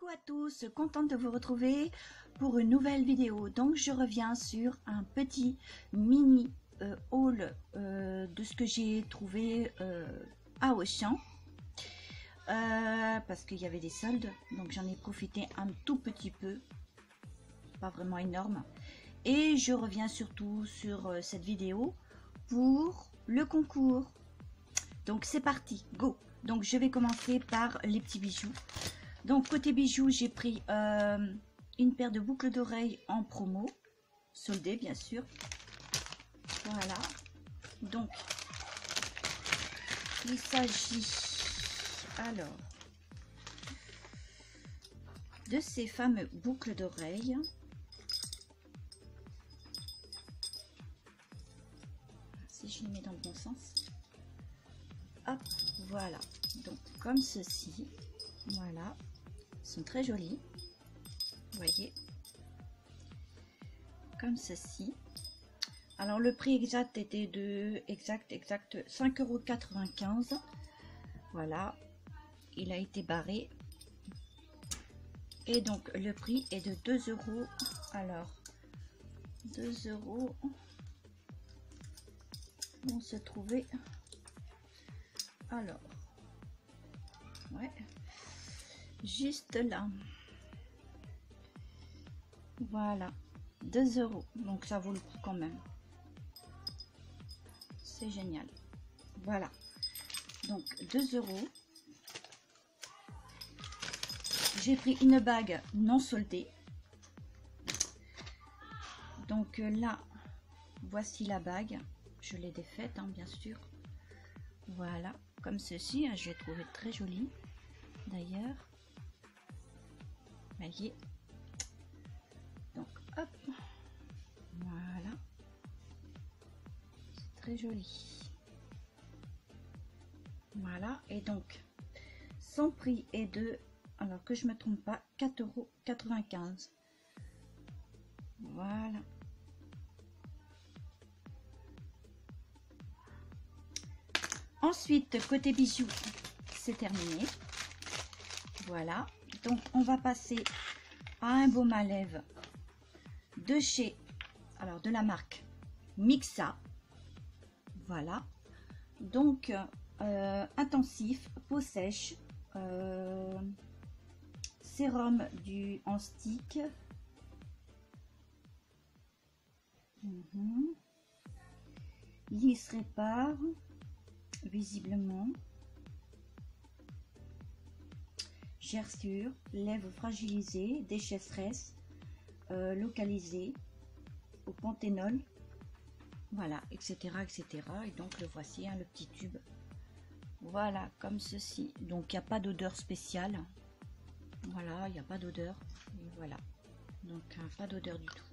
Coucou à tous, contente de vous retrouver pour une nouvelle vidéo. Donc je reviens sur un petit mini haul de ce que j'ai trouvé à Auchan parce qu'il y avait des soldes, donc j'en ai profité un tout petit peu, pas vraiment énorme. Et je reviens surtout sur cette vidéo pour le concours. Donc c'est parti, go! Donc je vais commencer par les petits bijoux. Donc côté bijoux, j'ai pris une paire de boucles d'oreilles en promo, soldées bien sûr. Voilà. Donc il s'agit alors de ces fameux boucles d'oreilles. Si je les mets dans le bon sens. Hop, voilà. Donc comme ceci. Voilà. Ils sont très jolis, vous voyez, comme ceci. Alors le prix exact était de exact 5,95 €. Voilà, il a été barré et donc le prix est de 2 €. Alors 2 € vont se trouver, alors ouais, juste là. Voilà, 2 €, donc ça vaut le coup quand même. C'est génial. Voilà, donc 2 €. J'ai pris une bague non soldée. Donc là, voici la bague. Je l'ai défaite, hein, bien sûr. Voilà, comme ceci, hein, je l'ai trouvé très jolie. D'ailleurs, voyez. Donc hop, voilà, c'est très joli. Voilà, et donc son prix est de, alors que je me trompe pas, 4,95 €. Voilà. Ensuite, côté bijoux, c'est terminé. Voilà, donc on va passer à un baume à lèvres de chez, alors de la marque Mixa. Voilà, donc intensif, peau sèche, sérum en stick. Lisse répare, visiblement. Gerçure, lèvres fragilisées, déchesseresse, localisée, au panthénol, voilà, etc., etc. Et donc le voici, hein, le petit tube. Voilà, comme ceci. Donc il n'y a pas d'odeur spéciale. Voilà, il n'y a pas d'odeur. Voilà, donc pas d'odeur du tout.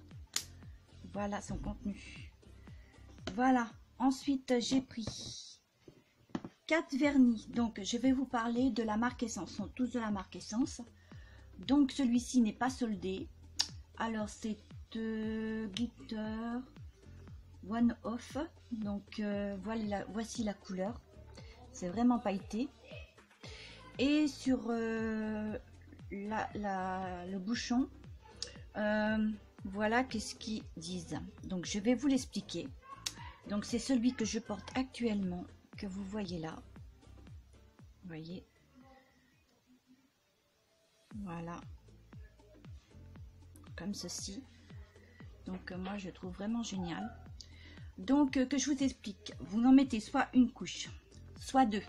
Voilà son contenu. Voilà, ensuite j'ai pris 4 vernis. Donc je vais vous parler de la marque Essence. Ils sont tous de la marque Essence. Donc celui-ci n'est pas soldé. Alors c'est Glitter One Off. Donc voilà, voici la couleur. C'est vraiment pailleté. Et sur le bouchon, voilà qu'est-ce qu'ils disent. Donc je vais vous l'expliquer. Donc c'est celui que je porte actuellement, que vous voyez là. Vous voyez. Voilà. Comme ceci. Donc moi je trouve vraiment génial. Donc que je vous explique. Vous en mettez soit une couche, soit deux.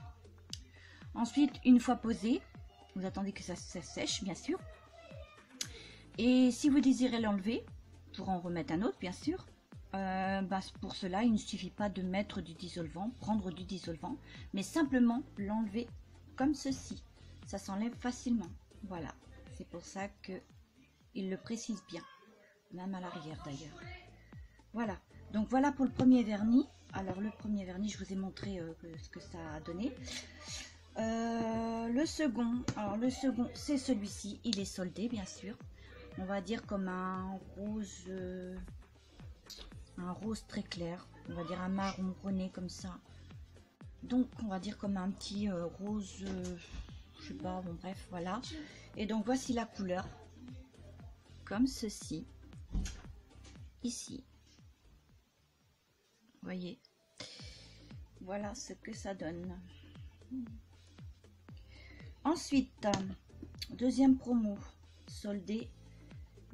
Ensuite, une fois posé, vous attendez que ça sèche, bien sûr. Et si vous désirez l'enlever, pour en remettre un autre, bien sûr, pour cela, il ne suffit pas de mettre du dissolvant, prendre du dissolvant, mais simplement l'enlever comme ceci. Ça s'enlève facilement. Voilà, c'est pour ça que il le précise bien, même à l'arrière d'ailleurs. Voilà, donc voilà pour le premier vernis. Alors le premier vernis, je vous ai montré ce que ça a donné. Le second, alors le second c'est celui-ci, il est soldé bien sûr. On va dire comme un rose très clair, on va dire un marron rené comme ça. Donc on va dire comme un petit rose, je sais pas, bon bref, voilà. Et donc voici la couleur, comme ceci, ici. Vous voyez, voilà ce que ça donne. Ensuite, deuxième promo, soldé,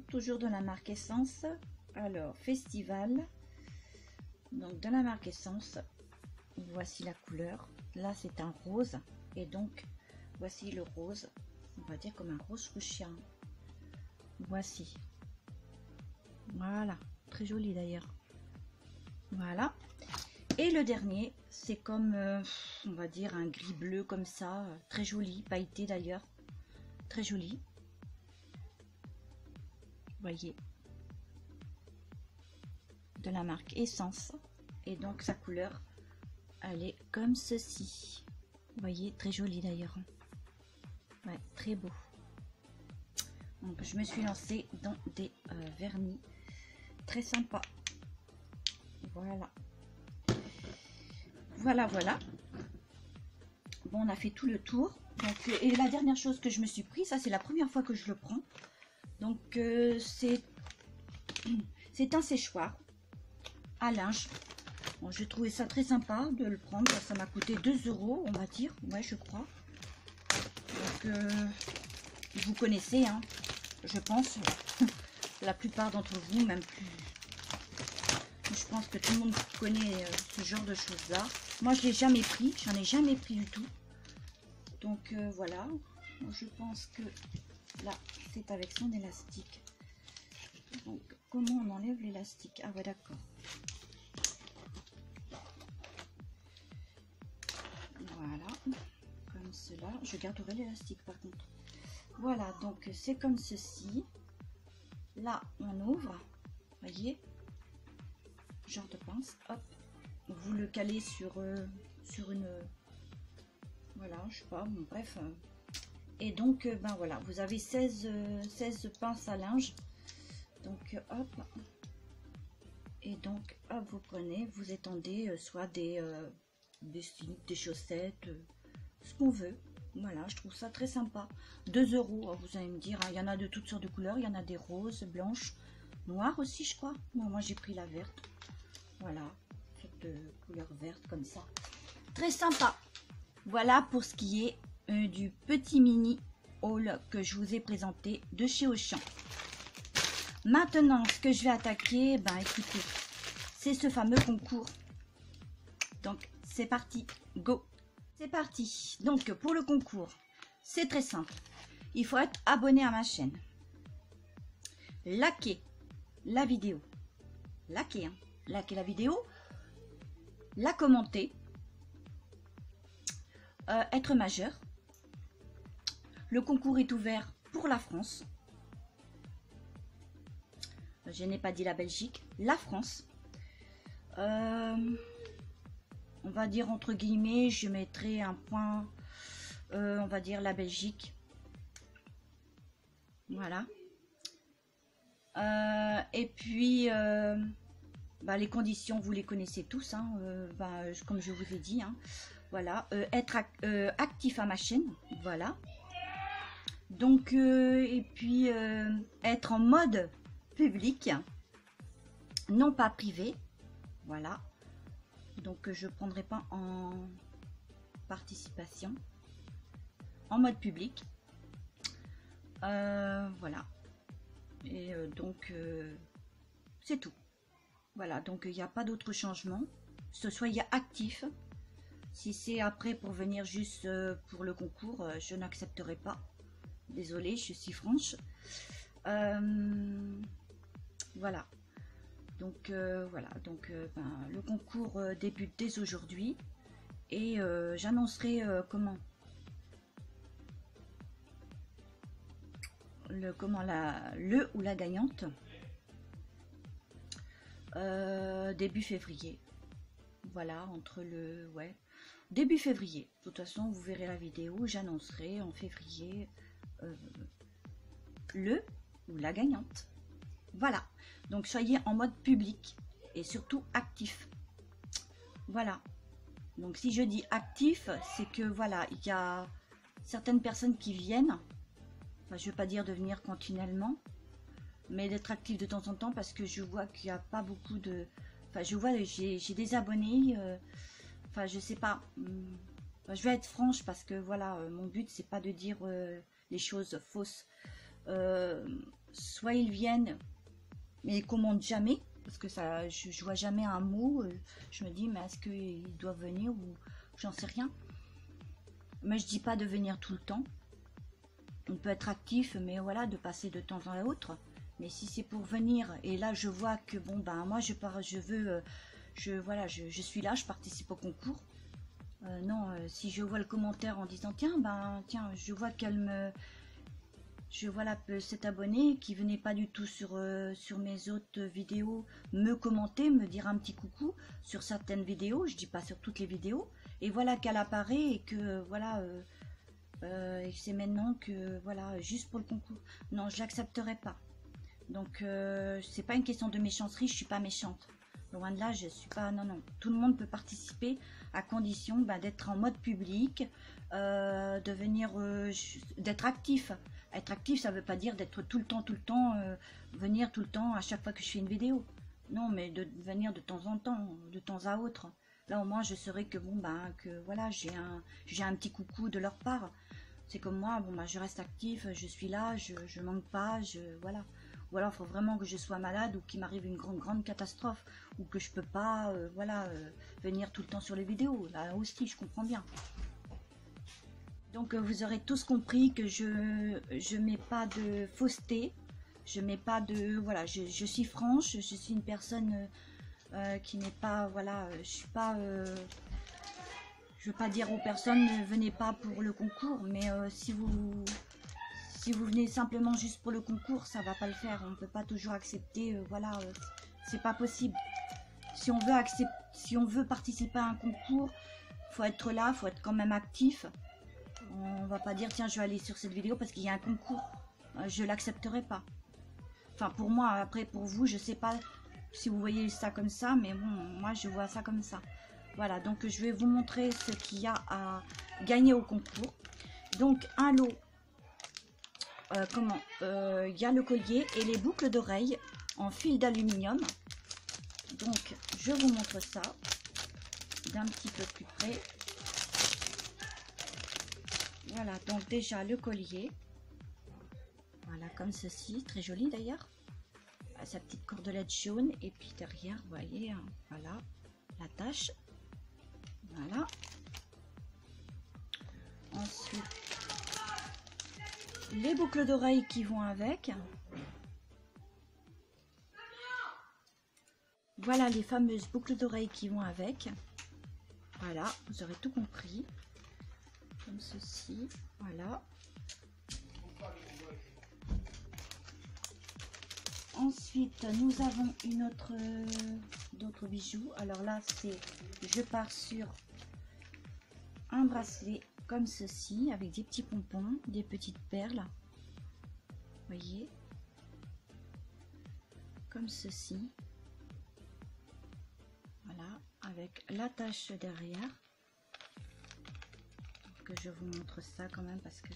toujours de la marque Essence. Alors, Festival, donc de la marque Essence. Voici la couleur. Là, c'est un rose. Et donc, voici le rose. On va dire comme un rose fuchsia. Voici. Voilà. Très joli d'ailleurs. Voilà. Et le dernier, c'est comme, on va dire, un gris bleu comme ça. Très joli. Pailleté d'ailleurs. Très joli. Vous voyez. De la marque Essence. Et donc, sa couleur, elle est comme ceci. Vous voyez, très joli d'ailleurs. Ouais, très beau. Donc, je me suis lancée dans des vernis très sympas. Voilà. Voilà, voilà. Bon, on a fait tout le tour. Donc, et la dernière chose que je me suis pris, ça c'est la première fois que je le prends. Donc, c'est un séchoir à linge. Bon, j'ai trouvé ça très sympa de le prendre. Ça m'a coûté 2 €, on va dire. Ouais, je crois. Donc, vous connaissez, hein, je pense. La plupart d'entre vous, même plus. Je pense que tout le monde connaît ce genre de choses-là. Moi, je l'ai jamais pris. J'en ai jamais pris du tout. Donc, voilà. Je pense que là, c'est avec son élastique. Donc, comment on enlève l'élastique? Ah ouais, d'accord. Voilà, comme cela. Je garderai l'élastique par contre. Voilà, donc c'est comme ceci. Là, on ouvre. Voyez, genre de pince. Hop, vous le calez sur une. Voilà, je sais pas. Bon, bref. Et donc, ben voilà, vous avez 16 pinces à linge. Donc, hop. Et donc, hop, vous prenez, vous étendez soit des slips, des chaussettes, ce qu'on veut. Voilà, je trouve ça très sympa. 2 €, vous allez me dire, hein, il y en a de toutes sortes de couleurs. Il y en a des roses, blanches, noires aussi, je crois. Moi j'ai pris la verte. Voilà, cette couleur verte comme ça. Très sympa. Voilà pour ce qui est du petit mini haul que je vous ai présenté de chez Auchan. Maintenant, ce que je vais attaquer, ben écoutez, c'est ce fameux concours. Donc, c'est parti, go! C'est parti. Donc, pour le concours, c'est très simple. Il faut être abonné à ma chaîne. Liker la vidéo. Liker, hein. Liker la vidéo. La commenter. Être majeur. Le concours est ouvert pour la France. Je n'ai pas dit la Belgique, la France. On va dire entre guillemets, je mettrai un point, on va dire la Belgique. Voilà. Et puis, bah, les conditions, vous les connaissez tous, hein, bah, comme je vous ai dit. Hein. Voilà. Être actif à ma chaîne. Voilà. Donc, et puis, être en mode public, non pas privé. Voilà. Donc, je ne prendrai pas en participation. En mode public. Voilà. Et donc, c'est tout. Voilà. Donc, il n'y a pas d'autre changement. Soyez actif. Si c'est après pour venir juste pour le concours, je n'accepterai pas. Désolée, je suis franche. Voilà. Donc voilà, donc ben, le concours débute dès aujourd'hui et j'annoncerai comment le ou la gagnante début février. Voilà, entre le début février. De toute façon, vous verrez la vidéo, j'annoncerai en février le ou la gagnante. Voilà. Donc, soyez en mode public et surtout actif. Voilà. Donc, si je dis actif, c'est que voilà, certaines personnes qui viennent, enfin, je ne veux pas dire de venir continuellement, mais d'être actif de temps en temps, parce que je vois qu'il n'y a pas beaucoup de... Enfin, je vois, j'ai des abonnés, enfin, je sais pas, enfin, je vais être franche, parce que voilà, mon but, c'est pas de dire les choses fausses. Soit ils viennent, mais ils commandent jamais, parce que ça, je vois jamais un mot, je me dis, mais est-ce qu'ils doivent venir, ou j'en sais rien. Mais je dis pas de venir tout le temps. On peut être actif, mais voilà, de passer de temps à autre. Mais si c'est pour venir, et là je vois que bon ben moi je veux, voilà, je suis là, je participe au concours. Non, si je vois le commentaire en disant tiens, je vois cet abonné qui venait pas du tout sur mes autres vidéos me commenter, me dire un petit coucou sur certaines vidéos, je dis pas sur toutes les vidéos, et voilà qu'elle apparaît et que voilà, et c'est maintenant que voilà, juste pour le concours. Non, je l'accepterai pas. Donc c'est pas une question de méchanceté, je suis pas méchante. Loin de là, je suis pas... Non, non. Tout le monde peut participer à condition d'être en mode public, de venir... d'être actif. Être actif, ça veut pas dire d'être tout le temps, venir tout le temps à chaque fois que je fais une vidéo. Non, mais de venir de temps en temps, de temps à autre. Là, au moins, je saurais que bon, que voilà, j'ai un petit coucou de leur part. C'est comme moi, bon, je reste actif, je suis là, je manque pas, voilà. Ou alors, il faut vraiment que je sois malade ou qu'il m'arrive une grande catastrophe. Ou que je peux pas, voilà, venir tout le temps sur les vidéos. Là aussi, je comprends bien. Donc, vous aurez tous compris que je mets pas de fausseté. Je mets pas de... Voilà, je suis franche. Je suis une personne qui n'est pas... Voilà, je suis pas... je veux pas dire aux personnes ne venez pas pour le concours. Mais si vous venez simplement juste pour le concours, ça va pas le faire. On ne peut pas toujours accepter, voilà, c'est pas possible. Si on veut participer à un concours, faut être là, faut être quand même actif. On va pas dire tiens je vais aller sur cette vidéo parce qu'il y a un concours. Je l'accepterai pas. Enfin pour moi, après pour vous, je sais pas si vous voyez ça comme ça, mais bon, moi je vois ça comme ça. Voilà, donc je vais vous montrer ce qu'il y a à gagner au concours. Donc un lot. Il y a le collier et les boucles d'oreilles en fil d'aluminium. Donc je vous montre ça d'un petit peu plus près. Voilà, donc déjà le collier, voilà comme ceci, très joli d'ailleurs, sa petite cordelette jaune, et puis derrière vous voyez, hein, voilà l'attache, voilà. Ensuite les boucles d'oreilles qui vont avec. Voilà les fameuses boucles d'oreilles qui vont avec. Voilà, vous aurez tout compris. Comme ceci, voilà. Ensuite, nous avons d'autres bijoux. Alors là, je pars sur un bracelet comme ceci, avec des petits pompons, des petites perles. Voyez, comme ceci. Voilà, avec l'attache derrière. Que je vous montre ça quand même parce que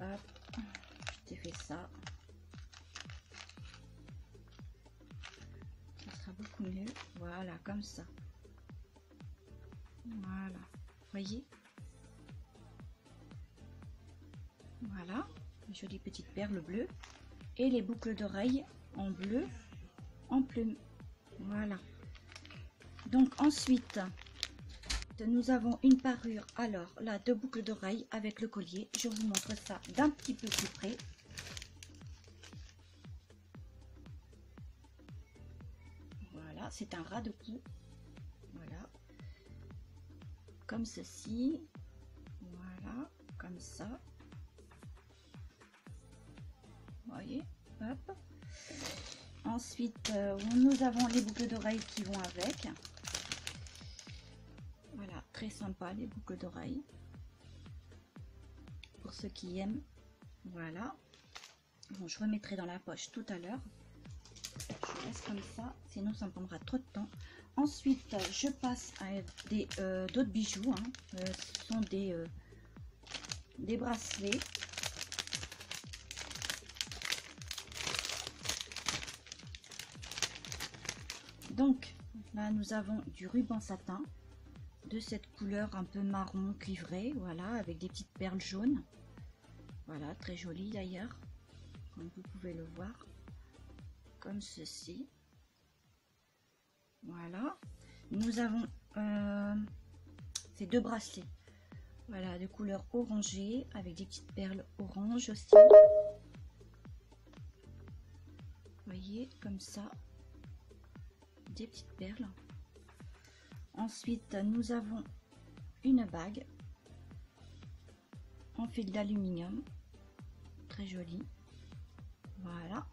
hop, je t'ai fait ça. Ça sera beaucoup mieux. Voilà, comme ça. Voilà, voyez. Voilà, une jolie petite perle bleue et les boucles d'oreilles en bleu en plume. Voilà. Donc ensuite, nous avons une parure. Alors là, 2 boucles d'oreilles avec le collier. Je vous montre ça d'un petit peu plus près. Voilà, c'est un ras de cou. Voilà, comme ceci. Voilà, comme ça. Vous voyez, hop. Ensuite, nous avons les boucles d'oreilles qui vont avec. Voilà, très sympa les boucles d'oreilles. Pour ceux qui aiment. Voilà. Bon, je remettrai dans la poche tout à l'heure. Je laisse comme ça, sinon ça me prendra trop de temps. Ensuite, je passe à d'autres bijoux. Ce sont des bracelets. Donc là nous avons du ruban satin de cette couleur un peu marron cuivré, voilà, avec des petites perles jaunes. Voilà, très joli d'ailleurs, comme vous pouvez le voir, comme ceci. Voilà, nous avons ces deux bracelets, voilà, de couleur orangée avec des petites perles orange aussi. Vous voyez, comme ça, des petites perles. Ensuite, nous avons une bague en fil d'aluminium, très jolie. Voilà.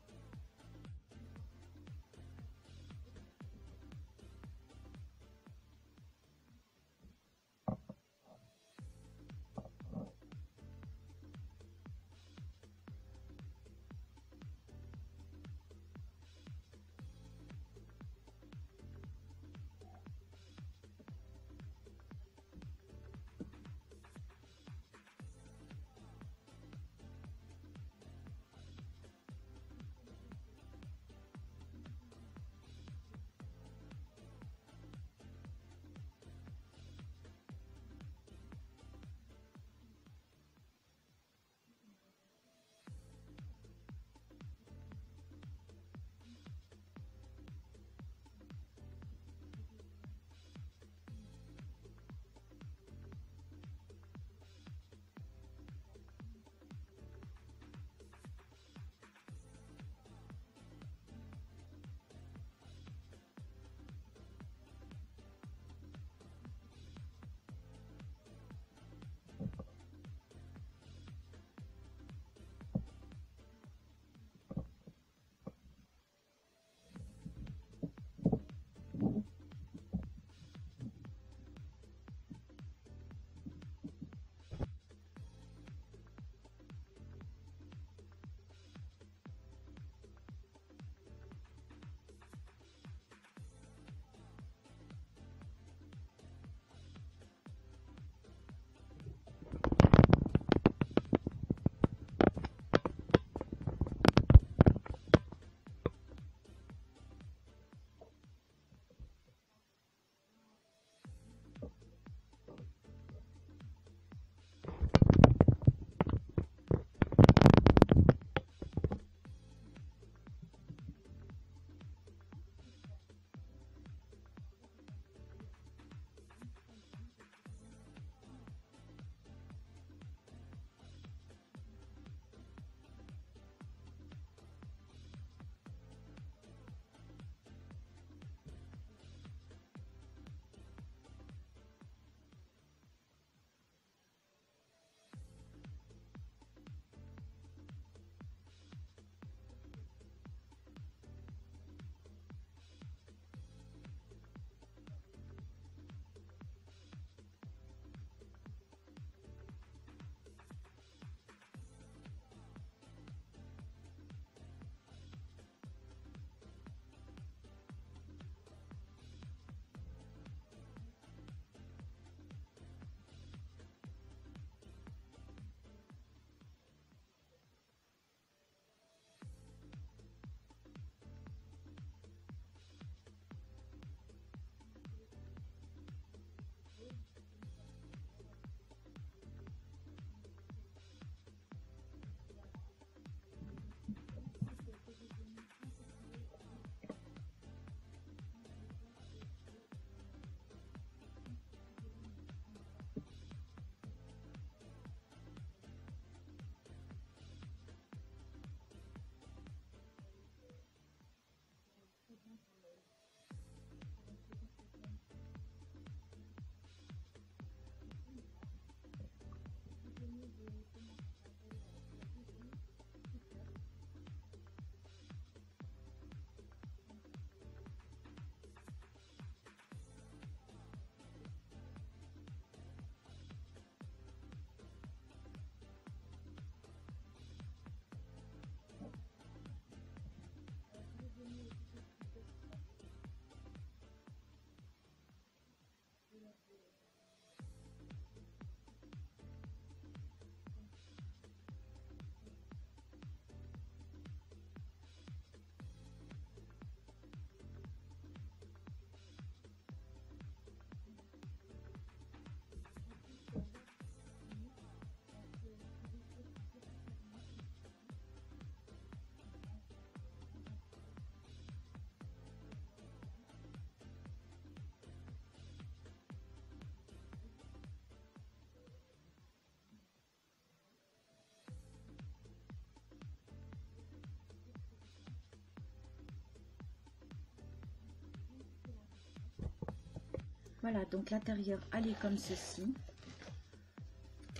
Voilà, donc l'intérieur, elle est comme ceci.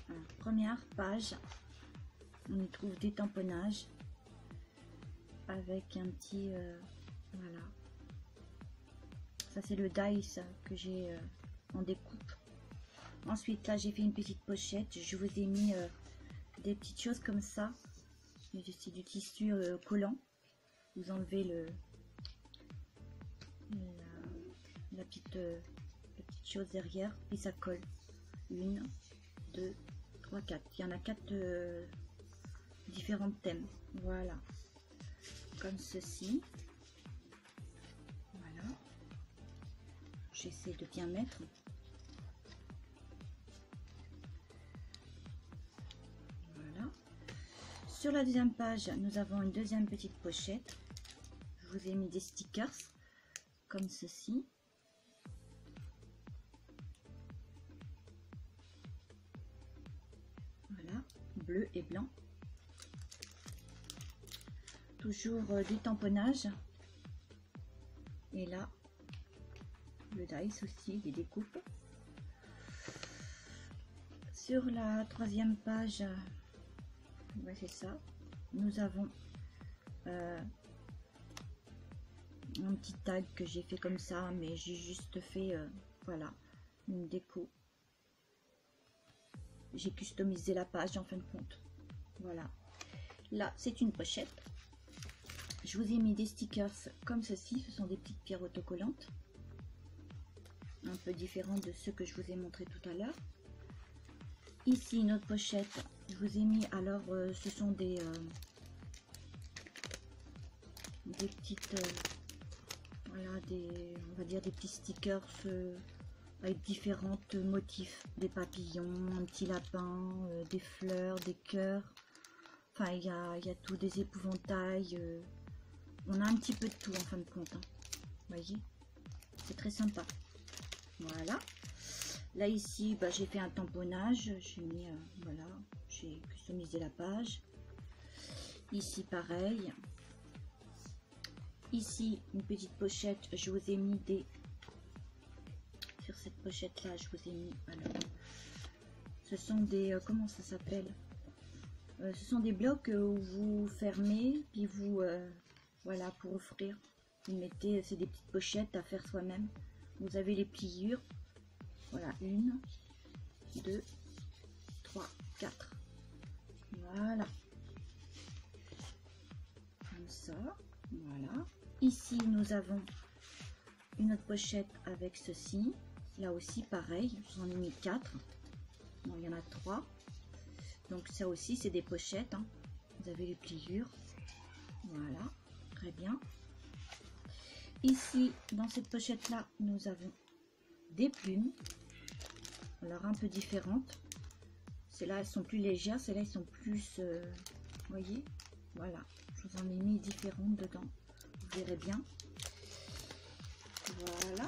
Alors, première page, on y trouve des tamponnages avec un petit... voilà. Ça, c'est le dice que j'ai en découpe. Ensuite, là, j'ai fait une petite pochette. Je vous ai mis des petites choses comme ça. C'est du tissu collant. Vous enlevez la petite chose derrière et ça colle. 1, 2, 3, 4. Il y en a 4 différents thèmes. Voilà. Comme ceci. Voilà. J'essaie de bien mettre. Voilà. Sur la deuxième page, nous avons une deuxième petite pochette. Je vous ai mis des stickers comme ceci. Voilà, bleu et blanc. Toujours du tamponnage. Et là, le dice aussi, des découpes. Sur la troisième page, ouais, c'est ça. Nous avons un petit tag que j'ai fait comme ça, mais j'ai juste fait voilà, une déco. J'ai customisé la page en fin de compte. Voilà. Là, c'est une pochette. Je vous ai mis des stickers comme ceci. Ce sont des petites pierres autocollantes. Un peu différentes de ceux que je vous ai montré tout à l'heure. Ici, une autre pochette. Je vous ai mis, alors, ce sont des petites... voilà, on va dire des petits stickers avec différents motifs, des papillons, un petit lapin, des fleurs, des cœurs, enfin il y a tout, des épouvantails, on a un petit peu de tout en fin de compte, hein. Voyez, c'est très sympa. Voilà, là ici bah, j'ai fait un tamponnage, j'ai mis voilà, j'ai customisé la page. Ici pareil. Ici, une petite pochette, je vous ai mis des... Sur cette pochette là, je vous ai mis... Alors, ce sont des... comment ça s'appelle, ce sont des blocs où vous fermez, puis vous... voilà, pour offrir. Vous mettez... C'est des petites pochettes à faire soi-même. Vous avez les pliures. Voilà, 1, 2, 3, 4. Voilà. Comme ça. Voilà. Ici, nous avons une autre pochette avec ceci. Là aussi, pareil. J'en ai mis 4. Non, il y en a 3. Donc, ça aussi, c'est des pochettes, hein. Vous avez les pliures. Voilà. Très bien. Ici, dans cette pochette-là, nous avons des plumes. Alors, un peu différentes. Celles-là, elles sont plus légères. Celles-là, elles sont plus... voyez, voilà. Je vous en ai mis différentes dedans. Vous verrez bien. Voilà.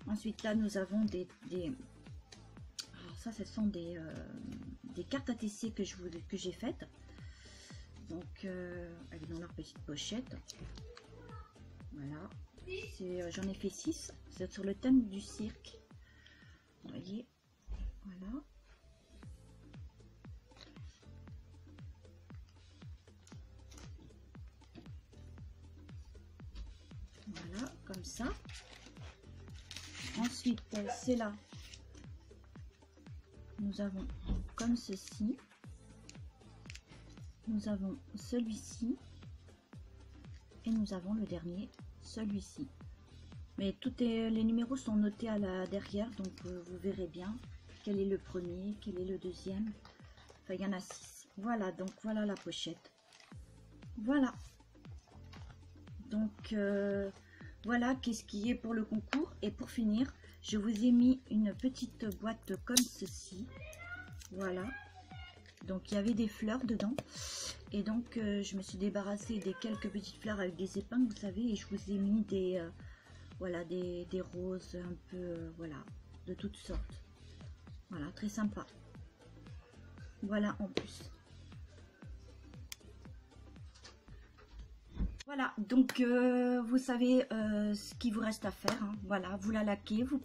Ensuite, là, nous avons des... Alors ça, ce sont des cartes à tisser que j'ai faites. Donc, elles sont dans leur petite pochette. Voilà. J'en ai fait 6. C'est sur le thème du cirque. Vous voyez. Voilà. Voilà, comme ça. Ensuite, c'est là. Nous avons comme ceci. Nous avons celui-ci. Et nous avons le dernier, celui-ci. Mais les numéros sont notés derrière, donc vous verrez bien quel est le premier, quel est le deuxième. Enfin, il y en a 6. Voilà, donc voilà la pochette. Voilà. Donc, voilà qu'est-ce qui est pour le concours. Et pour finir, je vous ai mis une petite boîte comme ceci. Voilà. Donc, il y avait des fleurs dedans. Et donc, je me suis débarrassée des quelques petites fleurs avec des épingles, vous savez. Et je vous ai mis des, voilà, des roses un peu, voilà, de toutes sortes. Voilà, très sympa. Voilà, en plus. Voilà, donc vous savez ce qu'il vous reste à faire, hein. Voilà, vous la likez, vous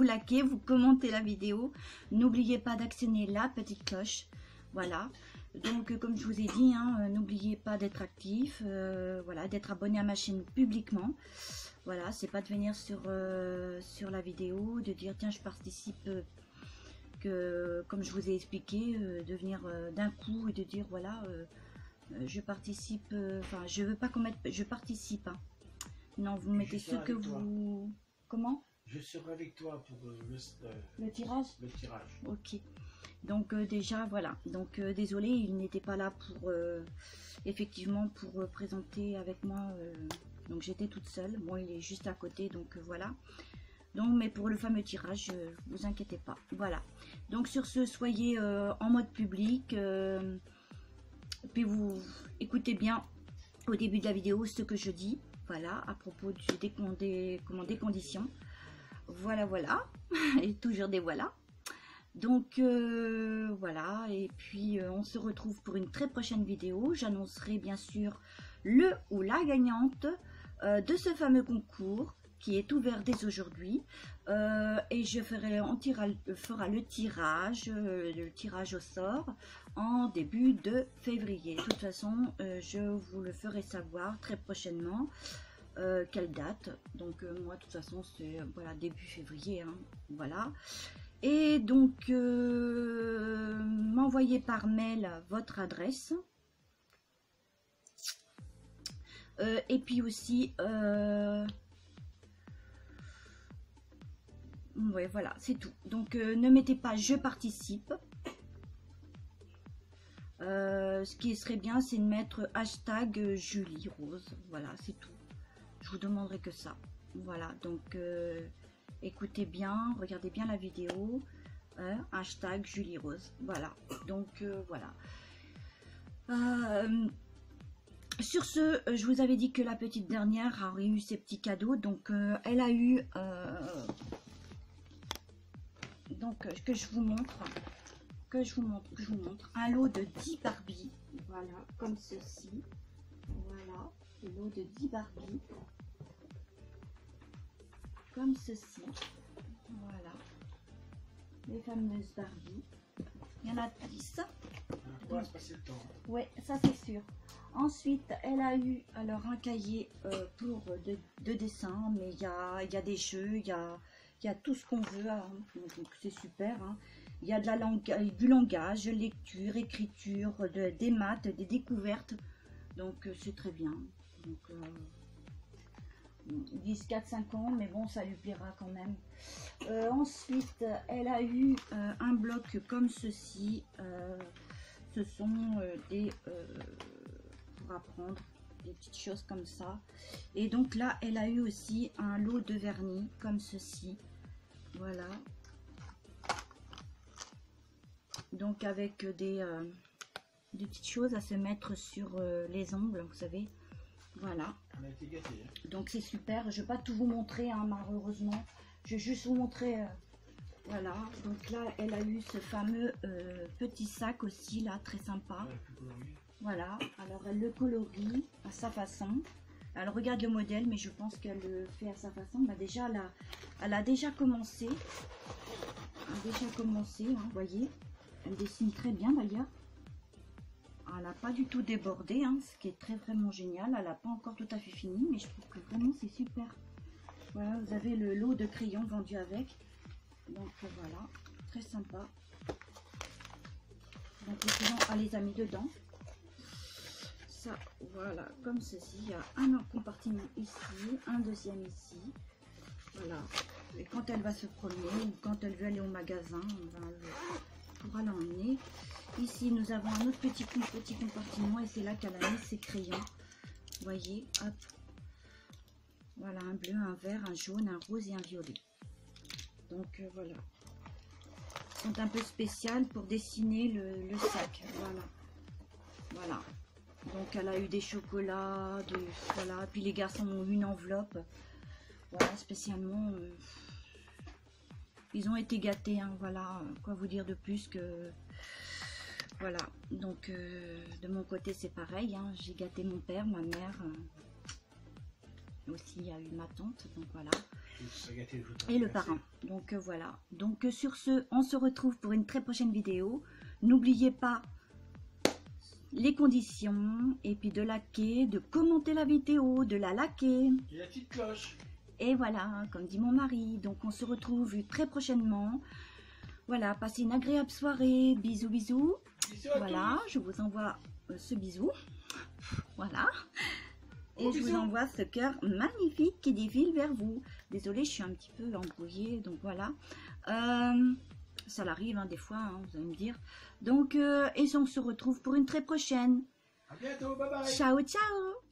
likez, vous commentez la vidéo. N'oubliez pas d'actionner la petite cloche. Voilà, donc comme je vous ai dit, hein, n'oubliez pas d'être actif, voilà, d'être abonné à ma chaîne publiquement. Voilà, c'est pas de venir sur la vidéo, de dire tiens je participe, que comme je vous ai expliqué, de venir d'un coup et de dire voilà je participe, enfin je veux pas qu'on mette je participe, hein. Non, vous mettez ce que vous... Comment? Je serai avec toi pour le tirage. Le tirage. Ok. Donc déjà voilà. Donc désolé, il n'était pas là pour effectivement pour présenter avec moi. Donc j'étais toute seule. Bon, il est juste à côté, donc voilà. Donc mais pour le fameux tirage, vous inquiétez pas. Voilà. Donc sur ce, soyez en mode public. Puis vous écoutez bien au début de la vidéo ce que je dis. Voilà, à propos des conditions. Voilà, voilà. Et toujours des voilà. Donc, voilà. Et puis, on se retrouve pour une très prochaine vidéo. J'annoncerai bien sûr le ou la gagnante de ce fameux concours qui est ouvert dès aujourd'hui. Et je ferai, fera le tirage au sort en début de février. De toute façon, je vous le ferai savoir très prochainement. Quelle date. Donc moi de toute façon c'est voilà début février, hein, voilà. Et donc m'envoyez par mail votre adresse et puis aussi ouais, voilà, c'est tout. Donc ne mettez pas je participe. Ce qui serait bien, c'est de mettre hashtag Julie Rose. Voilà, c'est tout. Je vous demanderai que ça. Voilà, donc écoutez bien, regardez bien la vidéo. Hashtag Julie Rose. Voilà, donc voilà. Sur ce, je vous avais dit que la petite dernière aurait eu ses petits cadeaux. Donc elle a eu... donc que je vous montre. Que je vous montre. Un lot de 10 Barbie. Voilà, comme ceci. Voilà, le lot de 10 Barbie. Comme ceci. Voilà. Les fameuses Barbie. Il y en a 10. On va se passer le temps. Ouais, ça c'est sûr. Ensuite, elle a eu alors un cahier pour de dessin, mais il y a des jeux, il y a tout ce qu'on veut, hein. Donc c'est super, hein. Il y a du langage, lecture, écriture, des maths, des découvertes. Donc c'est très bien. Donc ils disent 4-5 ans, mais bon, ça lui plaira quand même. Ensuite, elle a eu un bloc comme ceci. Ce sont des... pour apprendre des petites choses comme ça. Et donc là, elle a eu aussi un lot de vernis comme ceci. Voilà. Donc avec des petites choses à se mettre sur les ongles, vous savez. Voilà. On a été gâtés, hein. Donc c'est super. Je ne vais pas tout vous montrer, hein, malheureusement. Je vais juste vous montrer. Voilà. Donc là, elle a eu ce fameux petit sac aussi, là, très sympa. Voilà. Alors elle le colorie à sa façon. Elle regarde le modèle, mais je pense qu'elle le fait à sa façon. Bah, déjà, elle a déjà commencé. Hein, voyez. Elle dessine très bien d'ailleurs. Elle n'a pas du tout débordé, hein, ce qui est vraiment génial. Elle n'a pas encore tout à fait fini, mais je trouve que vraiment c'est super. Voilà, vous avez le lot de crayons vendu avec. Donc voilà, très sympa. Donc les crayons, elle les a mis dedans. Ça, voilà, comme ceci. Il y a un compartiment ici, un deuxième ici. Voilà. Et quand elle va se promener ou quand elle veut aller au magasin, on pourra l'emmener. Ici, nous avons un autre petit compartiment et c'est là qu'elle a mis ses crayons. Vous voyez, hop. Voilà, un bleu, un vert, un jaune, un rose et un violet. Donc voilà. Ils sont un peu spéciales pour dessiner le sac. Voilà. Voilà. Donc elle a eu des chocolats, voilà. Puis les garçons ont eu une enveloppe. Voilà, spécialement. Ils ont été gâtés, hein, voilà. Quoi vous dire de plus que... voilà, donc de mon côté c'est pareil, hein. J'ai gâté mon père, ma mère, aussi il y a eu ma tante, donc voilà, et le parrain, donc voilà. Donc sur ce, on se retrouve pour une très prochaine vidéo. N'oubliez pas les conditions, et puis de liker, de commenter la vidéo, de la liker. Et la petite cloche. Et voilà, comme dit mon mari, donc on se retrouve très prochainement. Voilà, passez une agréable soirée, bisous bisous. Voilà, je vous envoie ce bisou, voilà. Et je vous envoie ce cœur magnifique qui défile vers vous. Désolée, je suis un petit peu embrouillée, donc voilà. Ça l'arrive hein, des fois, hein, vous allez me dire. Donc, et on se retrouve pour une très prochaine. À bientôt, bye bye. Ciao, ciao.